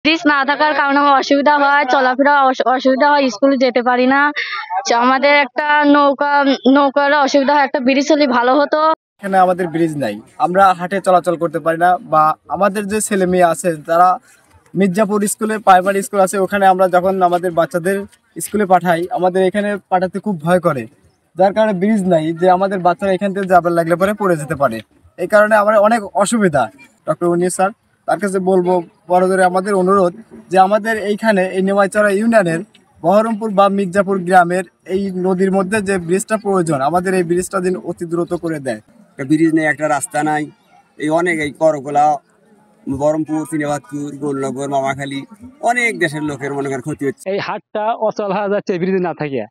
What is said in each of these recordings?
Bridge না থাকার কারণে আমার অসুবিধা হয়, চলাফেরা অসুবিধা হয়, স্কুলে যেতে পারি না। আমাদের একটা নৌকার অসুবিধা হয়, একটা ব্রিজ হলে ভালো হতো। এখানে আমাদের ব্রিজ নাই, আমরা হাটে চলাচল করতে পারি না। বা আমাদের যে ছেলে মেয়ে আছে তারা মির্জাপুর স্কুলে, প্রাইমারি স্কুল আছে, ওখানে আমরা যখন আমাদের বাচ্চাদের স্কুলে পাঠাই, আমাদের এখানে পাঠাতে খুব ভয় করে, যার কারণে ব্রিজ নাই, যে আমাদের বাচ্চারা এখান থেকে যাবার লাগলে পরে পড়ে যেতে পারে। এই কারণে আমার অনেক অসুবিধা। ডক্টর মুনির স্যার, তার কাছে বলবো বড় করে আমাদের অনুরোধ যে আমাদের এইখানে এই নেমাইচড়া ইউনিয়নের বহরমপুর বা মির্জাপুর গ্রামের এই নদীর মধ্যে যে ব্রিজটা প্রয়োজন, আমাদের এই ব্রিজটা দিন অতি দ্রুত করে দেয়। ব্রিজ নেই, একটা রাস্তা নাই, এই অনেক এই করগোলা, বহরমপুর, সিনেবাদপুর, গোলনগর, মামাখালী, অনেক দেশের লোকের মনে করেন ক্ষতি হচ্ছে। এই হাটটা অচল হয়ে যাচ্ছে ব্রিজ না থাকে।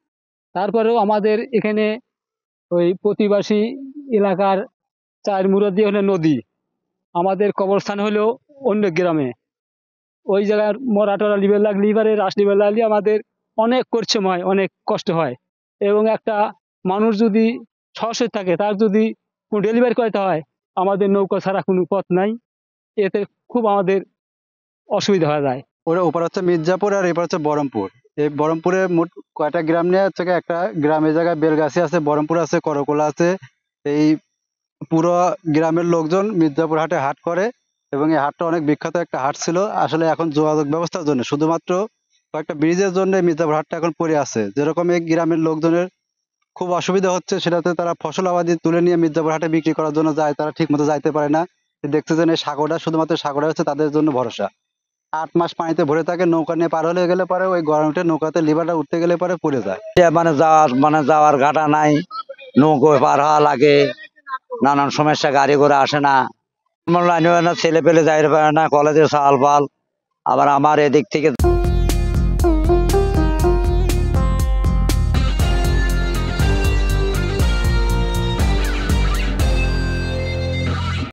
তারপরেও আমাদের এখানে ওই প্রতিবাসী এলাকার চার মুরব্বি হলো নদী, আমাদের কবরস্থান হলো অন্য গ্রামে। ওই জায়গার মরাটরা লিবার লাগলে, লিভারে রাস লিবার লাগলে আমাদের অনেক পরিশ্রম হয়, অনেক কষ্ট হয়। এবং একটা মানুষ যদি সহসে থাকে, তার যদি কোনো ডেলিভারি করতে হয়, আমাদের নৌকা ছাড়া কোনো পথ নাই। এতে খুব আমাদের অসুবিধা হয়ে যায়। ওরা ওপার হচ্ছে মির্জাপুর আর এপার হচ্ছে বহরমপুর। এই বহরমপুরে মোট কয়টা গ্রাম নিয়ে হচ্ছে একটা গ্রামের জায়গায় বেলগাছি আছে, বহরমপুর আছে, করকোলা আছে। এই পুরো গ্রামের লোকজন মির্জাপুর হাটে হাট করে, এবং এই হাটটা অনেক বিখ্যাত একটা হাট ছিল। আসলে এখন যোগাযোগ ব্যবস্থার জন্য, শুধুমাত্র কয়েকটা ব্রিজের জন্য মির্জাপুর হাটটা এখন পড়ে আছে। যেরকম এই গ্রামের লোকজনের খুব অসুবিধা হচ্ছে, সেটাতে তারা ফসল আবাদি তুলে নিয়ে মির্জাপুর হাটে বিক্রি করার জন্য যায়, তারা ঠিক মতো যাইতে পারে না। দেখতেছেন এই সাগরটা, শুধুমাত্র সাগরটা হচ্ছে তাদের জন্য ভরসা। 8 মাস পানিতে ভরে থাকে, নৌকা নিয়ে পার হলে গেলে পরে ওই গরমে নৌকাতে লিভারটা উঠতে গেলে পরে পড়ে যায়। যাওয়ার ঘাটা নাই, নৌকোয় পার হওয়া লাগে, নানান সমস্যা, গাড়ি ঘোড়া আসে না, ছেলে পেলে যাইতে পারে না, কলেজে সাল পাল। আবার আমার এদিক থেকে